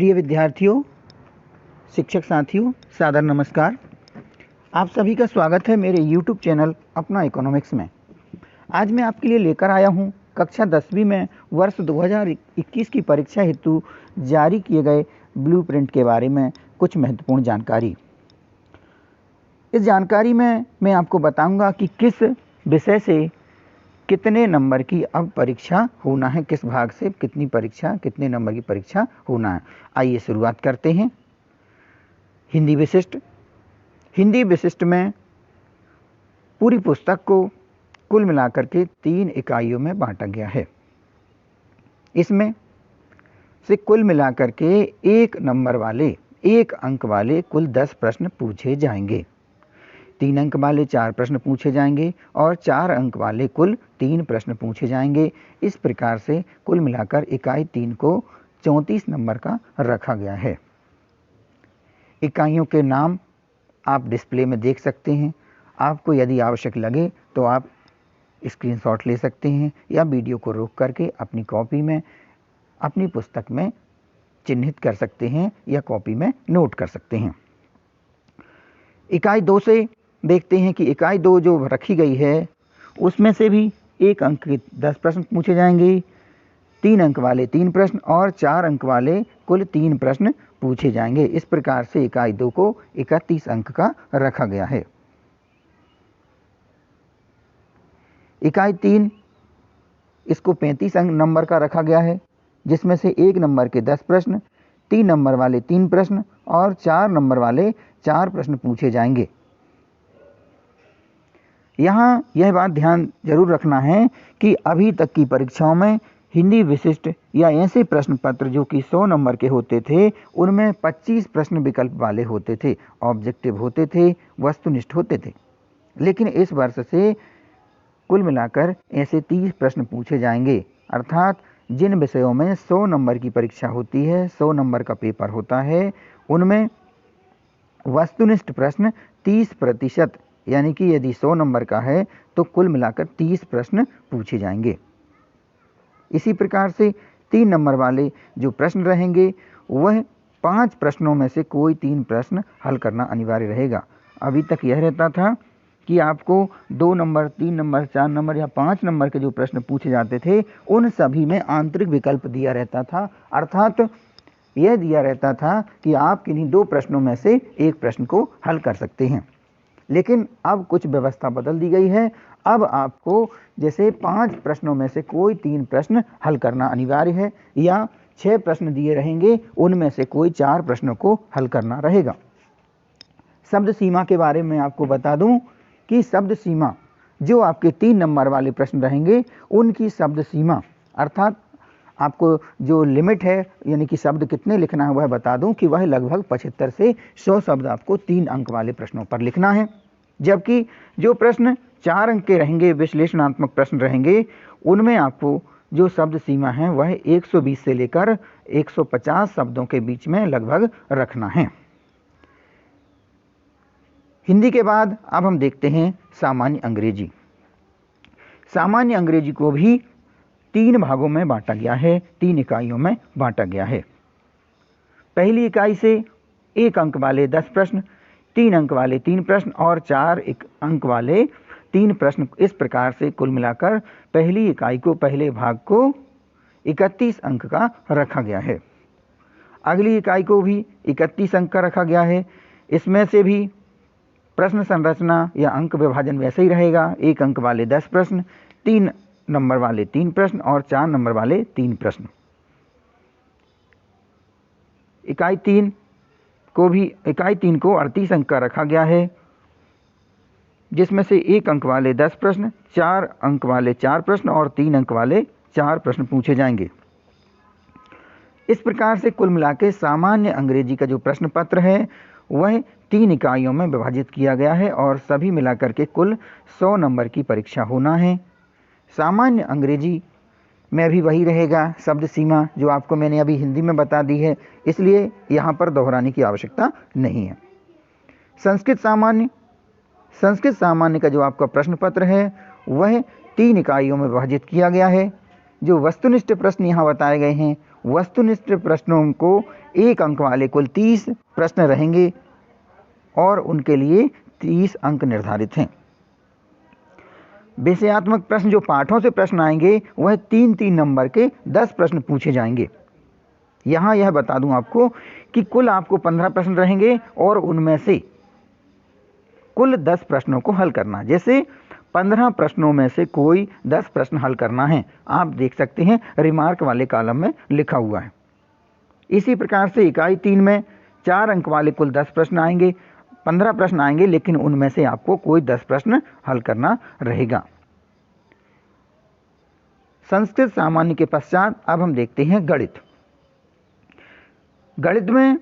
प्रिय विद्यार्थियों, शिक्षक साथियों, सादर नमस्कार। आप सभी का स्वागत है मेरे YouTube चैनल अपना इकोनॉमिक्स में। आज मैं आपके लिए लेकर आया हूं कक्षा 10वीं में वर्ष 2021 की परीक्षा हेतु जारी किए गए ब्लूप्रिंट के बारे में कुछ महत्वपूर्ण जानकारी। इस जानकारी में मैं आपको बताऊंगा कि किस विषय से कितने नंबर की अब परीक्षा होना है, किस भाग से कितनी परीक्षा, कितने नंबर की परीक्षा होना है। आइए शुरुआत करते हैं। हिंदी विशिष्ट। हिंदी विशिष्ट में पूरी पुस्तक को कुल मिलाकर के 3 इकाइयों में बांटा गया है। इसमें से कुल मिलाकर के 1 नंबर वाले 1 अंक वाले कुल 10 प्रश्न पूछे जाएंगे। 3 अंक वाले 4 प्रश्न पूछे जाएंगे और 4 अंक वाले कुल 3 प्रश्न पूछे जाएंगे। इस प्रकार से कुल मिलाकर इकाई 3 को 34 नंबर का रखा गया है। इकाइयों के नाम आप डिस्प्ले में देख सकते हैं। आपको यदि आवश्यक लगे तो आप स्क्रीनशॉट ले सकते हैं या वीडियो को रोक करके अपनी कॉपी में, अपनी पुस्तक में चिन्हित कर सकते हैं या कॉपी में नोट कर सकते हैं। इकाई 2 से देखते हैं कि इकाई 2 जो रखी गई है उसमें से भी 1 अंक के 10 प्रश्न पूछे जाएंगे, 3 अंक वाले 3 प्रश्न और 4 अंक वाले कुल 3 प्रश्न पूछे जाएंगे। इस प्रकार से इकाई 2 को 31 अंक का रखा गया है। इकाई 3 इसको 35 अंक नंबर का रखा गया है, जिसमें से 1 नंबर के 10 प्रश्न, 3 नंबर वाले 3 प्रश्न और 4 नंबर वाले 4 प्रश्न पूछे जाएंगे। यहाँ यह बात ध्यान जरूर रखना है कि अभी तक की परीक्षाओं में हिंदी विशिष्ट या ऐसे प्रश्न पत्र जो कि 100 नंबर के होते थे उनमें 25 प्रश्न विकल्प वाले होते थे, ऑब्जेक्टिव होते थे, वस्तुनिष्ठ होते थे। लेकिन इस वर्ष से कुल मिलाकर ऐसे 30 प्रश्न पूछे जाएंगे। अर्थात जिन विषयों में 100 नंबर की परीक्षा होती है, 100 नंबर का पेपर होता है, उनमें वस्तुनिष्ठ प्रश्न 30%, यानी कि यदि 100 नंबर का है तो कुल मिलाकर 30 प्रश्न पूछे जाएंगे। इसी प्रकार से 3 नंबर वाले जो प्रश्न रहेंगे वह 5 प्रश्नों में से कोई 3 प्रश्न हल करना अनिवार्य रहेगा। अभी तक यह रहता था कि आपको 2 नंबर, 3 नंबर, 4 नंबर या 5 नंबर के जो प्रश्न पूछे जाते थे उन सभी में आंतरिक विकल्प दिया रहता था। अर्थात यह दिया रहता था कि आप किन्हीं 2 प्रश्नों में से 1 प्रश्न को हल कर सकते हैं। लेकिन अब कुछ व्यवस्था बदल दी गई है। अब आपको जैसे 5 प्रश्नों में से कोई 3 प्रश्न हल करना अनिवार्य है, या 6 प्रश्न दिए रहेंगे उनमें से कोई 4 प्रश्नों को हल करना रहेगा। शब्द सीमा के बारे में आपको बता दूं कि शब्द सीमा जो आपके 3 नंबर वाले प्रश्न रहेंगे उनकी शब्द सीमा, अर्थात आपको जो लिमिट है यानी कि शब्द कितने लिखना है वह बता दूं कि वह लगभग 75 से 100 शब्द आपको 3 अंक वाले प्रश्नों पर लिखना है। जबकि जो प्रश्न 4 अंक के रहेंगे, विश्लेषणात्मक प्रश्न रहेंगे, उनमें आपको जो शब्द सीमा है वह 120 से लेकर 150 शब्दों के बीच में लगभग रखना है। हिंदी के बाद अब हम देखते हैं सामान्य अंग्रेजी। सामान्य अंग्रेजी को भी 3 भागों में बांटा गया है, 3 इकाइयों में बांटा गया है। पहली इकाई से 1 अंक वाले 10 प्रश्न, 3 अंक वाले 3 प्रश्न और 4 अंक वाले 3 प्रश्न। इस प्रकार से कुल मिलाकर पहली इकाई को, पहले भाग को 31 अंक का रखा गया है। अगली इकाई को भी 31 अंक का रखा गया है। इसमें से भी प्रश्न संरचना या अंक विभाजन वैसे ही रहेगा। 1 अंक वाले 10 प्रश्न, 3 नंबर वाले 3 प्रश्न और 4 नंबर वाले 3 प्रश्न। इकाई 3 को 38 अंक का रखा गया है, जिसमें से 1 अंक वाले 10 प्रश्न, 4 अंक वाले 4 प्रश्न और 3 अंक वाले 4 प्रश्न पूछे जाएंगे। इस प्रकार से कुल मिलाकर सामान्य अंग्रेजी का जो प्रश्न पत्र है वह 3 इकाइयों में विभाजित किया गया है और सभी मिलाकर के कुल 100 नंबर की परीक्षा होना है। सामान्य अंग्रेजी में भी वही रहेगा शब्द सीमा जो आपको मैंने अभी हिंदी में बता दी है, इसलिए यहाँ पर दोहराने की आवश्यकता नहीं है। संस्कृत सामान्य का जो आपका प्रश्न पत्र है वह 3 इकाइयों में विभाजित किया गया है। जो वस्तुनिष्ठ प्रश्न यहाँ बताए गए हैं वस्तुनिष्ठ प्रश्नों को 1 अंक वाले कुल 30 प्रश्न रहेंगे और उनके लिए 30 अंक निर्धारित हैं। विषयात्मक प्रश्न जो पाठों से प्रश्न आएंगे वह 3-3 नंबर के 10 प्रश्न पूछे जाएंगे। यहाँ यह बता दूं आपको कि कुल आपको 15 प्रश्न रहेंगे और उनमें से कुल 10 प्रश्नों को हल करना। जैसे 15 प्रश्नों में से कोई 10 प्रश्न हल करना है, आप देख सकते हैं रिमार्क वाले कॉलम में लिखा हुआ है। इसी प्रकार से इकाई 3 में 4 अंक वाले कुल 10 प्रश्न आएंगे, 15 प्रश्न आएंगे, लेकिन उनमें से आपको कोई 10 प्रश्न हल करना रहेगा। संस्कृत सामान्य के पश्चात अब हम देखते हैं गणित। गणित में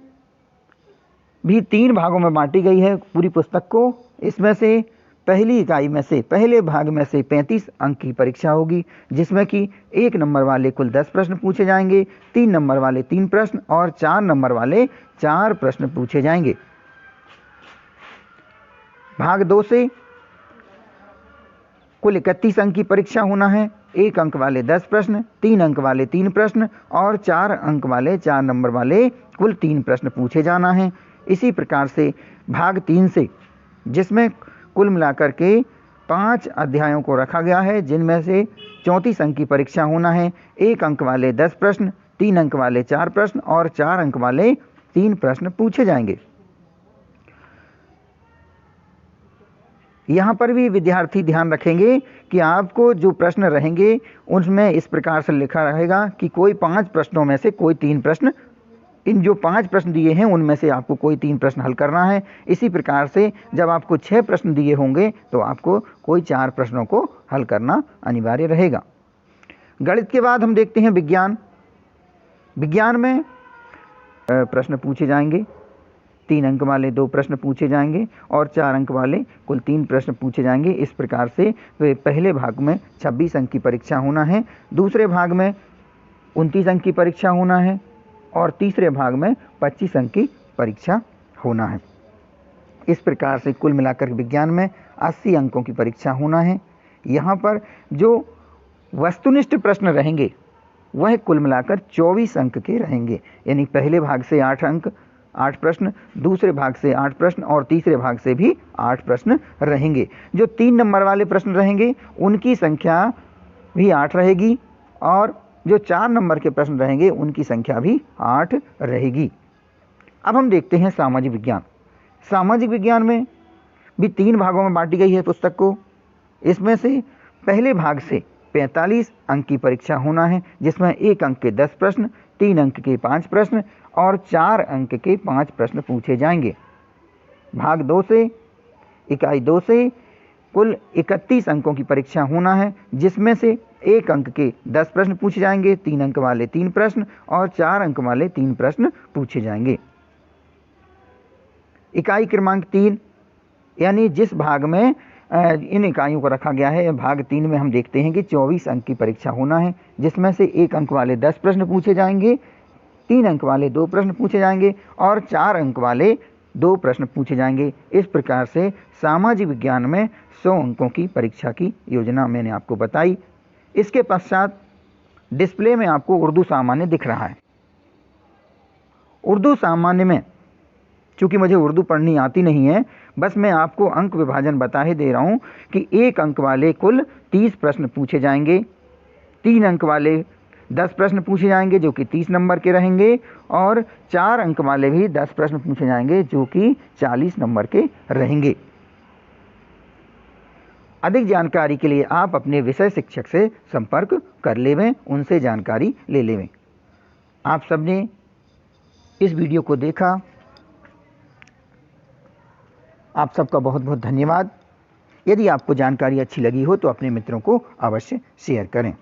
भी 3 भागों में बांटी गई है पूरी पुस्तक को। इसमें से पहली इकाई में से पहले भाग में से 35 अंक की परीक्षा होगी, जिसमें कि 1 नंबर वाले कुल 10 प्रश्न पूछे जाएंगे, 3 नंबर वाले 3 प्रश्न और 4 नंबर वाले 4 प्रश्न पूछे जाएंगे। भाग 2 से कुल 31 अंक की परीक्षा होना है, 1 अंक वाले 10 प्रश्न, 3 अंक वाले 3 प्रश्न और 4 अंक वाले 4 नंबर वाले कुल 3 प्रश्न पूछे जाना है। इसी प्रकार से भाग 3 से, जिसमें कुल मिलाकर के 5 अध्यायों को रखा गया है, जिनमें से 34 अंक की परीक्षा होना है, 1 अंक वाले 10 प्रश्न, 3 अंक वाले 4 प्रश्न और 4 अंक वाले 3 प्रश्न पूछे जाएंगे। यहाँ पर भी विद्यार्थी ध्यान रखेंगे कि आपको जो प्रश्न रहेंगे उनमें इस प्रकार से लिखा रहेगा कि कोई 5 प्रश्नों में से कोई 3 प्रश्न, इन जो 5 प्रश्न दिए हैं उनमें से आपको कोई 3 प्रश्न हल करना है। इसी प्रकार से जब आपको 6 प्रश्न दिए होंगे तो आपको कोई 4 प्रश्नों को हल करना अनिवार्य रहेगा। गणित के बाद हम देखते हैं विज्ञान। विज्ञान में प्रश्न पूछे जाएंगे, 3 अंक वाले 2 प्रश्न पूछे जाएंगे और 4 अंक वाले कुल 3 प्रश्न पूछे जाएंगे। इस प्रकार से पहले भाग में 26 अंक की परीक्षा होना है, दूसरे भाग में 29 अंक की परीक्षा होना है और तीसरे भाग में 25 अंक की परीक्षा होना है। इस प्रकार से कुल मिलाकर विज्ञान में 80 अंकों की परीक्षा होना है। यहाँ पर जो वस्तुनिष्ठ प्रश्न रहेंगे वह कुल मिलाकर 24 अंक के रहेंगे, यानी पहले भाग से 8 प्रश्न, दूसरे भाग से 8 प्रश्न और तीसरे भाग से भी 8 प्रश्न रहेंगे। जो 3 नंबर वाले प्रश्न रहेंगे उनकी संख्या भी 8 रहेगी और जो 4 नंबर के प्रश्न रहेंगे उनकी संख्या भी 8 रहेगी। अब हम देखते हैं सामाजिक विज्ञान। सामाजिक विज्ञान में भी 3 भागों में बांटी गई है पुस्तक को। इसमें से पहले भाग से 45 अंक की परीक्षा होना है, जिसमें 1 अंक के 10 प्रश्न, 3 अंक के 5 प्रश्न और 4 अंक के 5 प्रश्न पूछे जाएंगे। भाग 2 से, इकाई 2 से कुल 31 अंकों की परीक्षा होना है, जिसमें से 1 अंक के 10 प्रश्न पूछे जाएंगे, 3 अंक वाले 3 प्रश्न और 4 अंक वाले 3 प्रश्न पूछे जाएंगे। इकाई क्रमांक 3, यानी जिस भाग में इन इकाइयों को रखा गया है, भाग 3 में हम देखते हैं कि 24 अंक की परीक्षा होना है, जिसमें से 1 अंक वाले 10 प्रश्न पूछे जाएंगे, 3 अंक वाले 2 प्रश्न पूछे जाएंगे और 4 अंक वाले 2 प्रश्न पूछे जाएंगे। इस प्रकार से सामाजिक विज्ञान में 100 अंकों की परीक्षा की योजना मैंने आपको बताई। इसके पश्चात डिस्प्ले में आपको उर्दू सामान्य दिख रहा है। उर्दू सामान्य में चूँकि मुझे उर्दू पढ़नी आती नहीं है, बस मैं आपको अंक विभाजन बता ही दे रहा हूँ कि 1 अंक वाले कुल 30 प्रश्न पूछे जाएंगे, 3 अंक वाले 10 प्रश्न पूछे जाएंगे जो कि 30 नंबर के रहेंगे और 4 अंक वाले भी 10 प्रश्न पूछे जाएंगे जो कि 40 नंबर के रहेंगे। अधिक जानकारी के लिए आप अपने विषय शिक्षक से संपर्क कर लेवें, उनसे जानकारी ले लेवें। आप सबने इस वीडियो को देखा, आप सबका बहुत बहुत धन्यवाद। यदि आपको जानकारी अच्छी लगी हो तो अपने मित्रों को अवश्य शेयर करें।